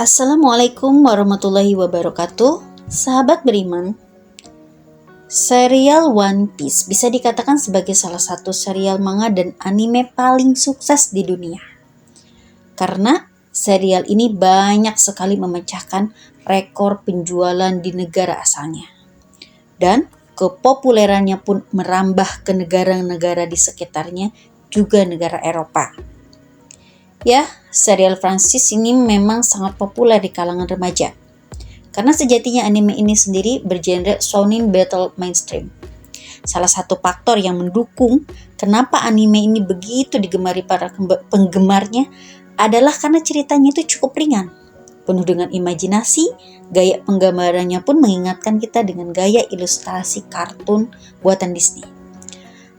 Assalamualaikum warahmatullahi wabarakatuh. Sahabat beriman, serial One Piece bisa dikatakan sebagai salah satu serial manga dan anime paling sukses di dunia. Karena serial ini banyak sekali memecahkan rekor penjualan di negara asalnya. Dan kepopulerannya pun merambah ke negara-negara di sekitarnya, juga negara Eropa. Ya, serial Francis ini memang sangat populer di kalangan remaja. Karena sejatinya anime ini sendiri bergenre shonen battle mainstream. Salah satu faktor yang mendukung kenapa anime ini begitu digemari para penggemarnya adalah karena ceritanya itu cukup ringan, penuh dengan imajinasi. Gaya penggambarannya pun mengingatkan kita dengan gaya ilustrasi kartun buatan Disney.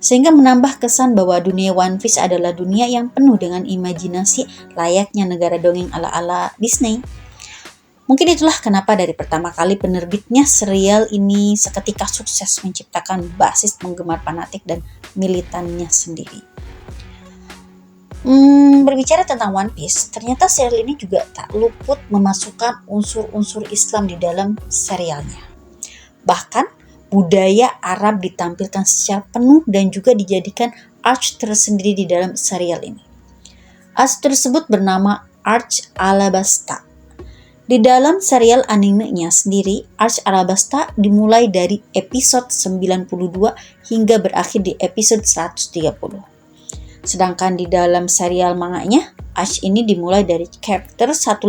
Sehingga menambah kesan bahwa dunia One Piece adalah dunia yang penuh dengan imajinasi layaknya negara dongeng ala-ala Disney. Mungkin itulah kenapa dari pertama kali penerbitnya serial ini seketika sukses menciptakan basis penggemar fanatik dan militannya sendiri. Berbicara tentang One Piece, ternyata serial ini juga tak luput memasukkan unsur-unsur Islam di dalam serialnya. Bahkan budaya Arab ditampilkan secara penuh dan juga dijadikan arch tersendiri di dalam serial ini. Arch tersebut bernama Arch Alabasta. Di dalam serial animenya sendiri, Arch Alabasta dimulai dari episode 92 hingga berakhir di episode 130. Sedangkan di dalam serial manganya, Arch ini dimulai dari chapter 155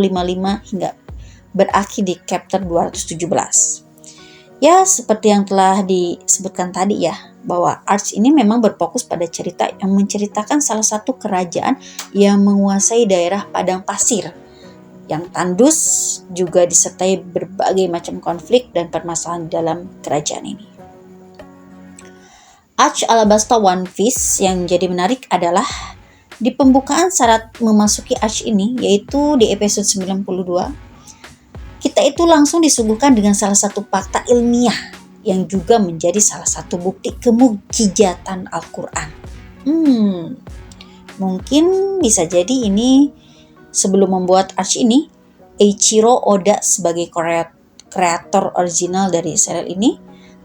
hingga berakhir di chapter 217. Ya, seperti yang telah disebutkan tadi ya, bahwa Arch ini memang berfokus pada cerita yang menceritakan salah satu kerajaan yang menguasai daerah padang pasir yang tandus, juga disertai berbagai macam konflik dan permasalahan dalam kerajaan ini. Arch Alabasta One Piece yang jadi menarik adalah di pembukaan syarat memasuki Arch ini, yaitu di episode 92. Kita itu langsung disuguhkan dengan salah satu fakta ilmiah yang juga menjadi salah satu bukti kemukjizatan Al-Quran. Mungkin bisa jadi ini sebelum membuat Arch ini, Eiichiro Oda sebagai kreator original dari serial ini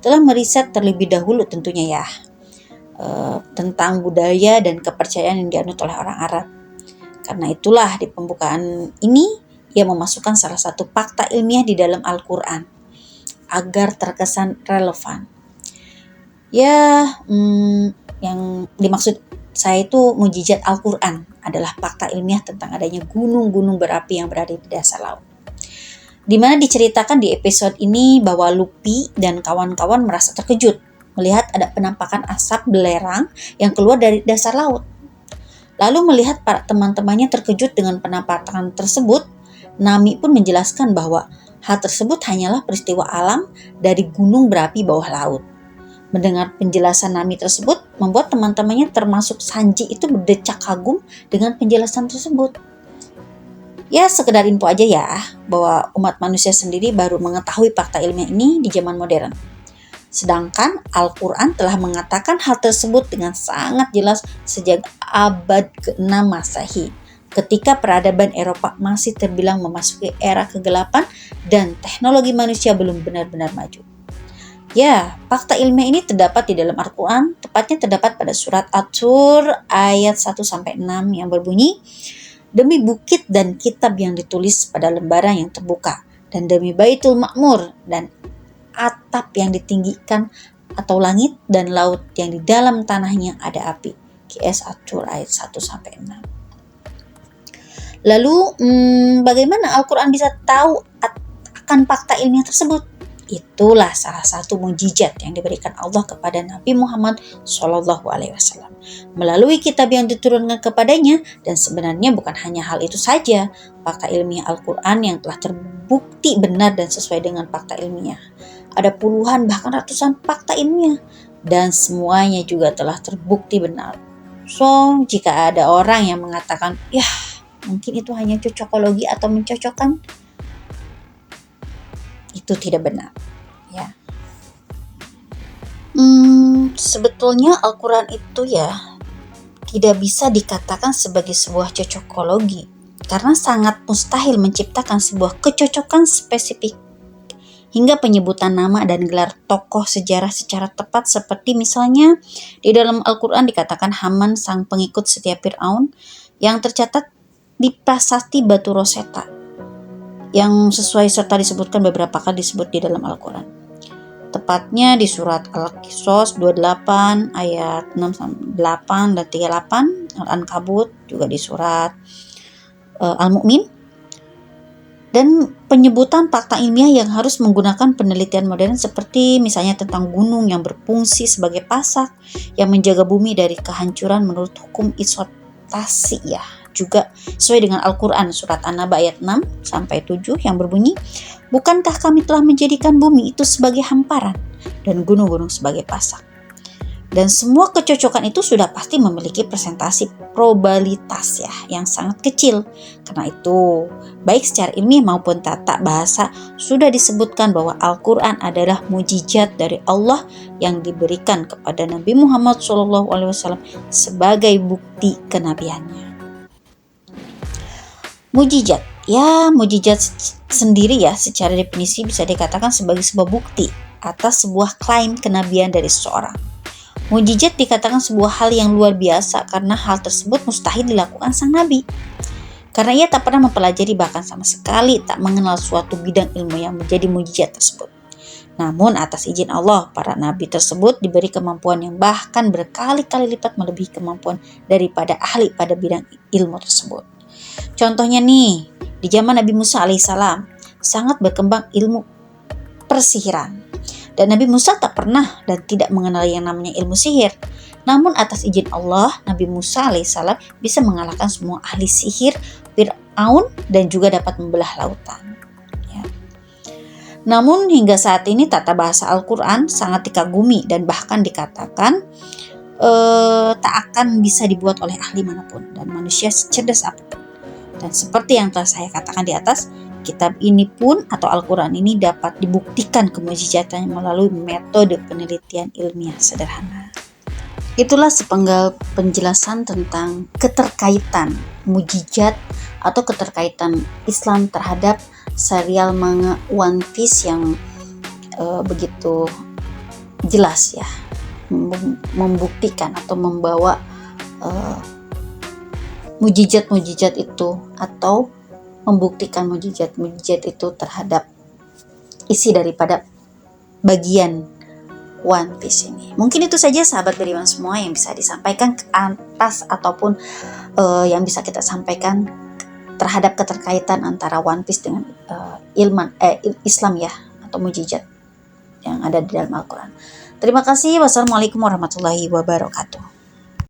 telah meriset terlebih dahulu tentunya ya tentang budaya dan kepercayaan yang dianut oleh orang Arab. Karena itulah di pembukaan ini ia memasukkan salah satu fakta ilmiah di dalam Al-Quran agar terkesan relevan. Ya, yang dimaksud saya itu mukjizat Al-Quran adalah fakta ilmiah tentang adanya gunung-gunung berapi yang berada di dasar laut. Di mana diceritakan di episode ini bahwa Luffy dan kawan-kawan merasa terkejut melihat ada penampakan asap belerang yang keluar dari dasar laut. Lalu melihat para teman-temannya terkejut dengan penampakan tersebut, Nami pun menjelaskan bahwa hal tersebut hanyalah peristiwa alam dari gunung berapi bawah laut. Mendengar penjelasan Nami tersebut membuat teman-temannya termasuk Sanji itu berdecak kagum dengan penjelasan tersebut. Ya, sekedar info aja ya, bahwa umat manusia sendiri baru mengetahui fakta ilmiah ini di zaman modern. Sedangkan Al-Quran telah mengatakan hal tersebut dengan sangat jelas sejak abad ke-6 Masehi. Ketika peradaban Eropa masih terbilang memasuki era kegelapan dan teknologi manusia belum benar-benar maju. Ya, fakta ilmiah ini terdapat di dalam Al-Quran, tepatnya terdapat pada surat At-Tur ayat 1-6 yang berbunyi, "Demi bukit dan kitab yang ditulis pada lembaran yang terbuka, dan demi Baitul Ma'mur dan atap yang ditinggikan atau langit dan laut yang di dalam tanahnya ada api." QS At-Tur ayat 1-6. Lalu bagaimana Al-Quran bisa tahu akan fakta ilmiah tersebut? Itulah salah satu mukjizat yang diberikan Allah kepada Nabi Muhammad SAW melalui kitab yang diturunkan kepadanya. Dan sebenarnya bukan hanya hal itu saja, fakta ilmiah Al-Quran yang telah terbukti benar dan sesuai dengan fakta ilmiah. Ada puluhan bahkan ratusan fakta ilmiah dan semuanya juga telah terbukti benar. So, jika ada orang yang mengatakan, ya mungkin itu hanya cocokologi atau mencocokkan, itu tidak benar ya. Sebetulnya Al-Quran itu ya tidak bisa dikatakan sebagai sebuah cocokologi, karena sangat mustahil menciptakan sebuah kecocokan spesifik hingga penyebutan nama dan gelar tokoh sejarah secara tepat, seperti misalnya di dalam Al-Quran dikatakan Haman sang pengikut setia Fir'aun yang tercatat di prasasti Batu Rosetta, yang sesuai serta disebutkan beberapa kali disebut di dalam Al-Quran. Tepatnya di surat Al-Qisas 28 ayat 6-8 dan 38, Al-Ankabut juga di surat Al-Mu'min, dan penyebutan fakta ilmiah yang harus menggunakan penelitian modern, seperti misalnya tentang gunung yang berfungsi sebagai pasak yang menjaga bumi dari kehancuran menurut hukum isotasi ya. Juga sesuai dengan Al-Quran surat An-Naba ayat 6-7 yang berbunyi, bukankah kami telah menjadikan bumi itu sebagai hamparan dan gunung-gunung sebagai pasak. Dan semua kecocokan itu sudah pasti memiliki presentasi probabilitas ya yang sangat kecil. Karena itu, baik secara ilmiah maupun tata bahasa sudah disebutkan bahwa Al-Quran adalah mujizat dari Allah yang diberikan kepada Nabi Muhammad SAW sebagai bukti kenabiannya. Mujizat, ya mujizat sendiri ya secara definisi bisa dikatakan sebagai sebuah bukti atas sebuah klaim kenabian dari seseorang. Mujizat dikatakan sebuah hal yang luar biasa karena hal tersebut mustahil dilakukan sang nabi. Karena ia tak pernah mempelajari, bahkan sama sekali tak mengenal suatu bidang ilmu yang menjadi mujizat tersebut. Namun atas izin Allah, para nabi tersebut diberi kemampuan yang bahkan berkali-kali lipat melebihi kemampuan daripada ahli pada bidang ilmu tersebut. Contohnya nih, di zaman Nabi Musa alaihissalam sangat berkembang ilmu persihiran. Dan Nabi Musa tak pernah dan tidak mengenal yang namanya ilmu sihir. Namun atas izin Allah, Nabi Musa alaihissalam bisa mengalahkan semua ahli sihir Fir'aun dan juga dapat membelah lautan. Ya. Namun hingga saat ini tata bahasa Al-Quran sangat dikagumi dan bahkan dikatakan tak akan bisa dibuat oleh ahli manapun dan manusia secerdas apapun. Dan seperti yang telah saya katakan di atas, kitab ini pun atau Al-Quran ini dapat dibuktikan kemujizatannya melalui metode penelitian ilmiah sederhana. Itulah sepenggal penjelasan tentang keterkaitan mujizat atau keterkaitan Islam terhadap serial manga One Piece yang begitu jelas ya, membuktikan atau membawa mujizat-mujizat itu atau membuktikan mujizat itu terhadap isi daripada bagian One Piece ini. Mungkin itu saja sahabat beriman semua yang bisa disampaikan ke atas ataupun yang bisa kita sampaikan terhadap keterkaitan antara One Piece dengan Islam ya, atau mujizat yang ada di dalam Al-Quran. Terima kasih. Wassalamualaikum warahmatullahi wabarakatuh.